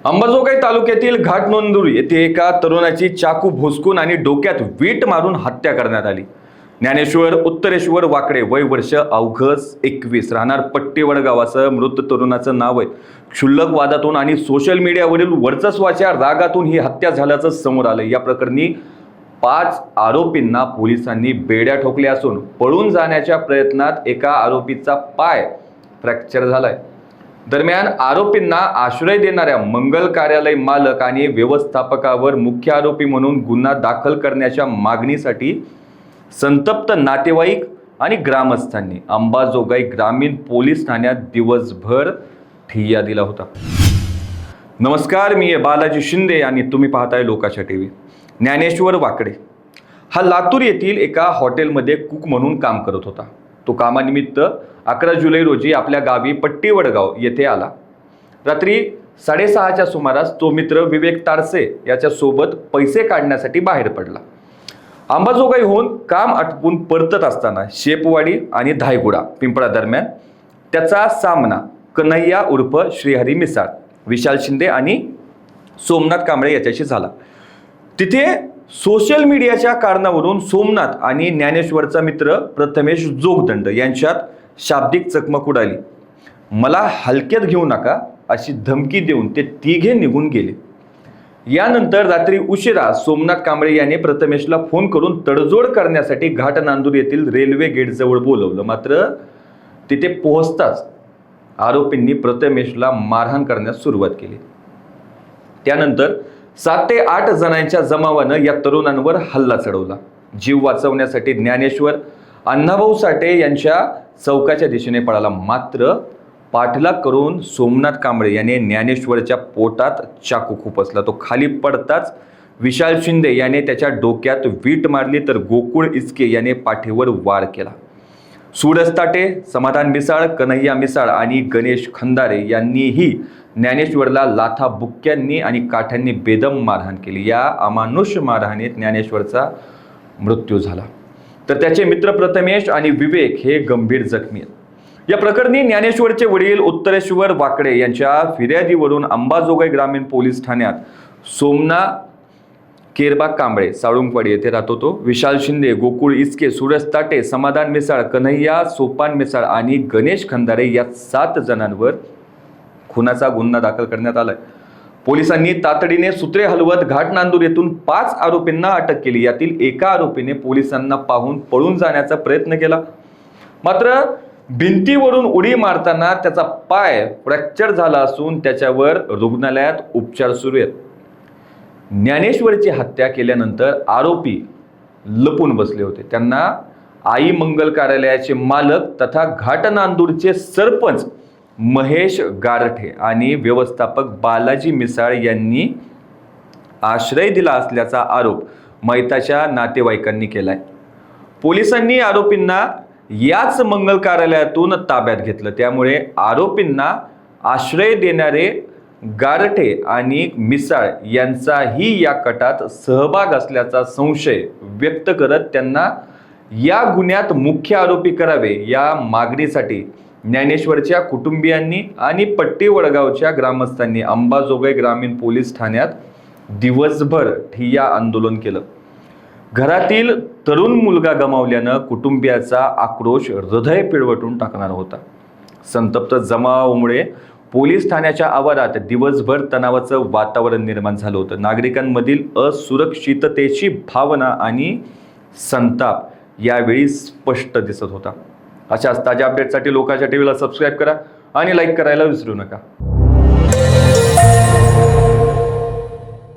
अंबाजोगाई तालुक्यातील घाटनोंदुरी येथे एका तरुणाची चाकू भोसकून आणि डोक्यात वीट मारून हत्या करण्यात आली। ज्ञानेश्वर उत्तरेश्वर वाकडे, वय वर्ष अवघस 21, राहणार पट्टीवड गावाचं मृत तरुणाचं नाव आहे। क्षुल्लक वादातून आणि सोशल मीडियावरील वर्चस्वाच्या रागातून ही हत्या झाल्याचं समोर आलं। या प्रकरणी 5 आरोपींना पोलिसांनी बेड्या ठोकल्या असून पळून जाण्याच्या प्रयत्नात एका आरोपीचा पाय फ्रॅक्चर झालाय। दरम्यान आरोपींना आश्रय देणाऱ्या मंगल कार्यालय मालक आणि व्यवस्थापकावर मुख्य आरोपी म्हणून गुन्हा दाखल करण्याच्या मागणीसाठी संतप्त नातेवाईक आणि ग्रामस्थांनी अंबाजोगाई ग्रामीण पोलीस ठाण्यात दिवसभर ठिय्या दिला होता। नमस्कार, मी बालाजी शिंदे आणि तुम्ही पाहताय लोकाच्या टीव्ही। ज्ञानेश्वर वाकडे हा लातूर येथील एका हॉटेलमध्ये कुक म्हणून काम करत होता। तो कामानिमित्त 11 जुलै रोजी आपल्या गावी पट्टीवडगाव येथे आला। रात्री 6:30च्या सुमारास तो मित्र विवेक तारसे याच्या सोबत पैसे काढण्यासाठी बाहेर पडला। अंबाजोगाईहून काम आटपून परतत असताना शेपवाडी आणि धायगुडा पिंपळा दरम्यान त्याचा सामना कन्हैया उर्फ श्रीहरी मिसाळ, विशाल शिंदे आणि सोमनाथ कांबळे याच्याशी झाला। तिथे सोशल मीडियाच्या कारणावरून सोमनाथ आणि ज्ञानेश्वरचा मित्र प्रथमेश जोगदंड यांच्यात शाब्दिक चकमक उडाली। मला हलक्यात घेऊ नका अशी धमकी देऊन ते तिघे निघून गेले। यानंतर रात्री उशिरा सोमनाथ कांबळे यांनी प्रथमेशला फोन करून तडजोड करण्यासाठी घाटनांदूर येथील रेल्वे गेटजवळ बोलवलं। मात्र तिथे पोहोचताच आरोपींनी प्रथमेशला मारहाण करण्यास सुरुवात केली। त्यानंतर 7 ते 8 जणांच्या जमावानं या तरुणांवर हल्ला चढवला। जीव वाचवण्यासाठी ज्ञानेश्वर अण्णाभाऊ साठे यांच्या चौकाच्या दिशेने पळाला। मात्र पाठलाग करून सोमनाथ कांबळे याने ज्ञानेश्वरच्या पोटात चाकू खुपसला। तो खाली पडताच विशाल शिंदे याने त्याच्या डोक्यात वीट मारली, तर गोकुळ इचके याने पाठीवर वार केला। सुरज ताटे, समाधान मिसाळ, कन्हैया मिसाळ आणि गणेश खंदारे यांनीही ज्ञानेश्वरला लाथा बुक्क्यांनी आणि काठ्यांनी बेदम मारहाण केली। या अमानुष मारहाणीत ज्ञानेश्वरचा मृत्यू झाला, तर त्याचे मित्र प्रथमेश आणि विवेक हे गंभीर जखमी आहेत। या प्रकरणी ज्ञानेश्वरचे वडील उत्तरेश्वर वाकडे यांच्या फिर्यादीवरून अंबाजोगाई ग्रामीण पोलीस ठाण्यात सोमना केरबा कांबळे साळुंकवाडी येथे राहतो तो, विशाल शिंदे, गोकुळ इचके, सुरज ताटे, समाधान मिसाळ, कन्हैया सोपान मिसाळ आणि गणेश खंदारे या 7 जणांवर खुनाचा गुन्हा दाखल करण्यात आलाय। पोलिसांनी तातडीने सूत्रे हलवत घाटनांदूर येथून 5 आरोपींना अटक केली। यातील एका आरोपीने पोलिसांना पाहून पळून जाण्याचा प्रयत्न केला, मात्र भिंतीवरून उडी मारताना त्याचा पाय फ्रॅक्चर झाला असून त्याच्यावर रुग्णालयात उपचार सुरू आहेत। ज्ञानेश्वरची हत्या केल्यानंतर आरोपी लपून बसले होते। त्यांना आई मंगल कार्यालयाचे मालक तथा घाटनांदूरचे सरपंच महेश गारठे आणि व्यवस्थापक बालाजी मिसाळ यांनी आश्रय दिला असल्याचा आरोप मैताच्या नातेवाईकांनी केलाय। पोलिसांनी आरोपींना याच मंगल कार्यालयातून ताब्यात घेतलं। त्यामुळे आरोपींना आश्रय देणारे गारठे आणि मिसाळ यांचाही या कटात सहभाग असल्याचा संशय व्यक्त करत त्यांना या गुन्ह्यात मुख्य आरोपी करावे या मागणीसाठी ज्ञानेश्वरच्या कुटुंबियांनी आणि पट्टीवडगावच्या ग्रामस्थांनी अंबाजोगाई ग्रामीण पोलीस ठाण्यात दिवसभर ठिय्या आंदोलन केलं। घरातील तरुण मुलगा गमावल्यानं कुटुंबियाचा आक्रोश हृदय पिळवटून टाकणार होता। संतप्त जमावामुळे पोलीस ठाण्याच्या आवारात दिवसभर तणावाचं वातावरण निर्माण झालं होतं। नागरिकांमधील असुरक्षिततेची भावना आणि संताप यावेळी स्पष्ट दिसत होता। अशाच ताज्या अपडेटसाठी लोकाच्या टीव्हीला सबस्क्राईब करा आणि लाईक करायला विसरू नका।